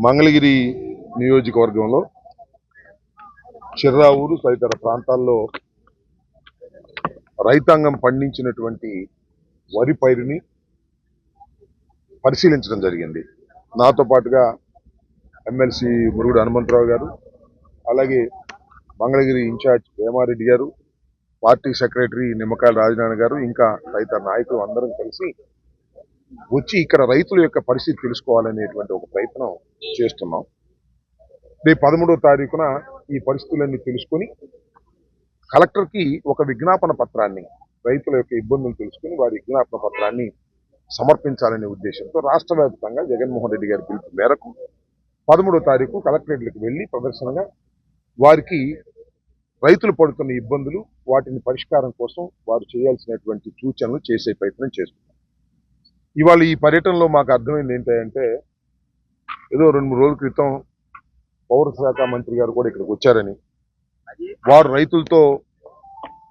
మంగళగిరి నియోజకవర్గంలో చిర్రావూరు తదితర ప్రాంతాల్లో రైతాంగం పండించినటువంటి వరి పైరుని పరిశీలించడం జరిగింది. నాతో పాటుగా ఎమ్మెల్సీ మురుగుడు హనుమంతరావు గారు, అలాగే మంగళగిరి ఇన్ఛార్జ్ వేమారెడ్డి గారు, పార్టీ సెక్రటరీ నిమ్మకాయల రాజనారాయణ గారు, ఇంకా తదితర నాయకులు అందరం కలిసి వచ్చి ఇక్కడ రైతుల యొక్క పరిస్థితి తెలుసుకోవాలనేటువంటి ఒక ప్రయత్నం చేస్తున్నాం. రేపు 13వ తారీఖున ఈ పరిస్థితులన్నీ తెలుసుకొని కలెక్టర్కి ఒక విజ్ఞాపన పత్రాన్ని, రైతుల యొక్క ఇబ్బందులు తెలుసుకుని వారి విజ్ఞాపన పత్రాన్ని సమర్పించాలనే ఉద్దేశంతో రాష్ట్ర వ్యాప్తంగా జగన్మోహన్ రెడ్డి గారి పిలుపు మేరకు 13వ తారీఖు కలెక్టరేట్లకు వెళ్లి ప్రదర్శనగా వారికి రైతులు పడుతున్న ఇబ్బందులు, వాటిని పరిష్కారం కోసం వారు చేయాల్సినటువంటి సూచనలు చేసే ప్రయత్నం చేస్తున్నారు. ఇవాళ ఈ పర్యటనలో మాకు అర్థమైంది ఏంటంటే, ఏదో 2-3 రోజుల క్రితం పౌర శాఖ మంత్రి గారు కూడా ఇక్కడికి వచ్చారని, వారు రైతులతో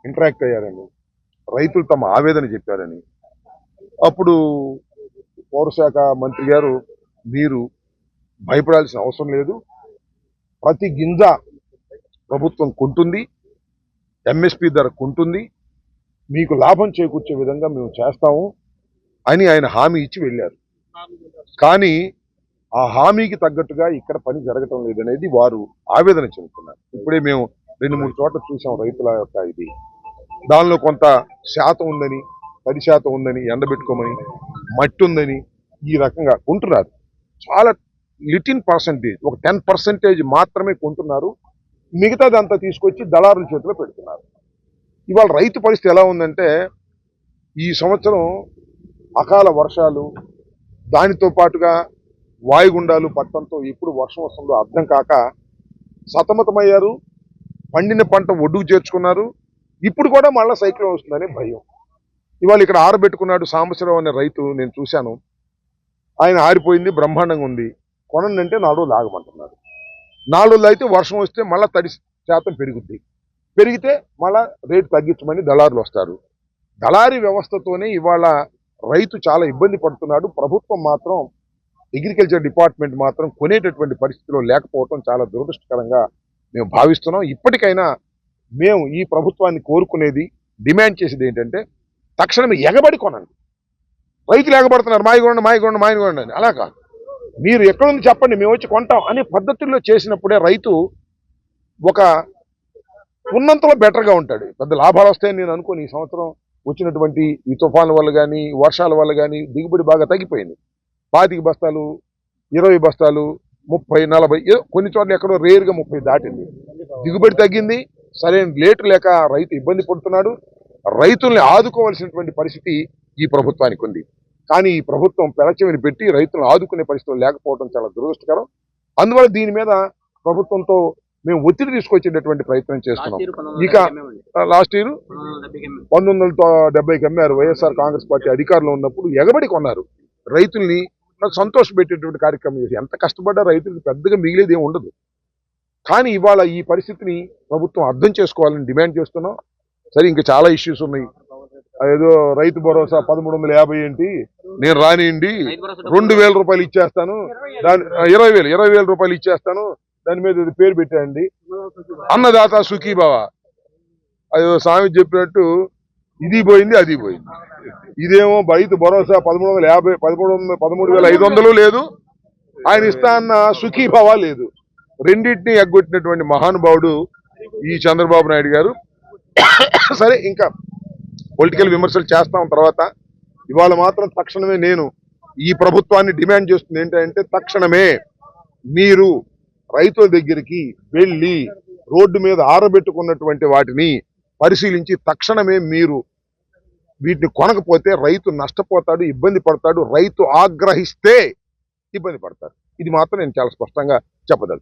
ఇంటరాక్ట్ అయ్యారని, రైతులు తమ ఆవేదన చెప్పారని, అప్పుడు పౌర శాఖ మంత్రి గారు మీరు భయపడాల్సిన అవసరం లేదు, ప్రతి గింజ ప్రభుత్వం కొంటుంది, ఎంఎస్పీ ధర కొంటుంది, మీకు లాభం చేకూర్చే విధంగా మేము చేస్తాము అని ఆయన హామీ ఇచ్చి వెళ్ళారు. కానీ ఆ హామీకి తగ్గట్టుగా ఇక్కడ పని జరగటం లేదనేది వారు ఆవేదన చెందుతున్నారు. ఇప్పుడే మేము 2-3 చోట్ల చూసాం రైతుల యొక్క ఇది. దానిలో కొంత శాతం ఉందని, 10% ఉందని ఎండబెట్టుకోమని, మట్టి ఉందని ఈ రకంగా కొంటున్నారు. చాలా లిటిల్ పర్సంటేజ్, ఒక 10% మాత్రమే కొంటున్నారు. మిగతాదంతా తీసుకొచ్చి దళారుల చేతిలో పెడుతున్నారు. ఇవాళ రైతు పరిస్థితి ఎలా ఉందంటే, ఈ సంవత్సరం అకాల వర్షాలు, దానితో పాటుగా వాయుగుండాలు పట్టడంతో ఎప్పుడు వర్షం వస్తుందో అర్థం కాక సతమతమయ్యారు. పండిన పంట ఒడ్డుకు చేర్చుకున్నారు. ఇప్పుడు కూడా మళ్ళీ సైక్లోన్ వస్తుందనే భయం. ఇవాళ ఇక్కడ ఆరబెట్టుకున్నాడు సాంబశివరావు అనే రైతు, నేను చూశాను. ఆయన ఆరిపోయింది, బ్రహ్మాండంగా ఉంది, కొనండి 4 రోజులు ఆగమంటున్నారు. 4 రోజులు అయితే వర్షం వస్తే మళ్ళీ 10% పెరుగుద్ది, పెరిగితే మళ్ళా రేటు తగ్గించమని దళారులు వస్తారు. దళారీ వ్యవస్థతోనే ఇవాళ రైతు చాలా ఇబ్బంది పడుతున్నాడు. ప్రభుత్వం మాత్రం, అగ్రికల్చర్ డిపార్ట్మెంట్ మాత్రం కొనేటటువంటి పరిస్థితిలో లేకపోవడం చాలా దురదృష్టకరంగా మేము భావిస్తున్నాం. ఇప్పటికైనా మేము ఈ ప్రభుత్వాన్ని కోరుకునేది, డిమాండ్ చేసేది ఏంటంటే, తక్షణమే ఎగబడి కొనండి. రైతులు ఎగబడుతున్నారు, మాయగొండ అని. అలా కాదు, మీరు ఎక్కడుంది చెప్పండి, మేము వచ్చి కొంటాం అనే పద్ధతుల్లో చేసినప్పుడే రైతు ఒక ఉన్నంతలో బెటర్గా ఉంటాడు. పెద్ద లాభాలు వస్తాయని నేను అనుకోని, ఈ సంవత్సరం వచ్చినటువంటి ఈ తుఫాన్ల వల్ల కానీ, వర్షాల వల్ల కానీ దిగుబడి బాగా తగ్గిపోయింది. 25 బస్తాలు, 20 బస్తాలు, 30, 40, కొన్ని చోట్ల ఎక్కడో రేరుగా 30 దాటింది. దిగుబడి తగ్గింది. సరైన లేటు లేక రైతు ఇబ్బంది పడుతున్నాడు. రైతుల్ని ఆదుకోవాల్సినటువంటి పరిస్థితి ఈ ప్రభుత్వానికి ఉంది. కానీ ఈ ప్రభుత్వం పెడచెవిని పెట్టి రైతులను ఆదుకునే పరిస్థితులు లేకపోవడం చాలా దురదృష్టకరం. అందువల్ల దీని మీద ప్రభుత్వంతో మేము ఒత్తిడి తీసుకొచ్చేటటువంటి ప్రయత్నం చేస్తున్నాం. ఇక లాస్ట్ ఇయర్ 1970కి అమ్మారు. వైఎస్ఆర్ కాంగ్రెస్ పార్టీ అధికారంలో ఉన్నప్పుడు ఎగబడి కొన్నారు. రైతుల్ని సంతోష పెట్టేటువంటి కార్యక్రమం చేసి, ఎంత కష్టపడ్డా రైతులకు పెద్దగా మిగిలేది ఏమి ఉండదు. కానీ ఇవాళ ఈ పరిస్థితిని ప్రభుత్వం అర్థం చేసుకోవాలని డిమాండ్ చేస్తున్నాం. సరే, ఇంకా చాలా ఇష్యూస్ ఉన్నాయి. ఏదో రైతు భరోసా 1350 ఏంటి, నేను రానియండి 2000 రూపాయలు ఇచ్చేస్తాను, దాని 20,000 రూపాయలు ఇచ్చేస్తాను, దాని మీద పేరు పెట్టండి, అన్నదాత సుఖీభవ. అదో స్వామి చెప్పినట్టు ఇది పోయింది, అది పోయింది. ఇదేమో రైతు భరోసా 13,500 లేదు, ఆయన ఇస్తా అన్న సుఖీభవ లేదు. రెండింటినీ ఎగ్గొట్టినటువంటి మహానుభావుడు ఈ చంద్రబాబు నాయుడు గారు. సరే, ఇంకా పొలిటికల్ విమర్శలు చేస్తాం తర్వాత. ఇవాళ మాత్రం తక్షణమే నేను ఈ ప్రభుత్వాన్ని డిమాండ్ చేస్తుంది ఏంటంటే, తక్షణమే మీరు రైతుల దగ్గరికి వెళ్ళి రోడ్డు మీద ఆరబెట్టుకున్నటువంటి వాటిని పరిశీలించి తక్షణమే మీరు వీటిని కొనకపోతే రైతు నష్టపోతాడు, ఇబ్బంది పడతాడు. రైతు ఆగ్రహిస్తే ఇబ్బంది పడతారు. ఇది మాత్రం నేను చాలా స్పష్టంగా చెప్పదలుచుకున్నాను.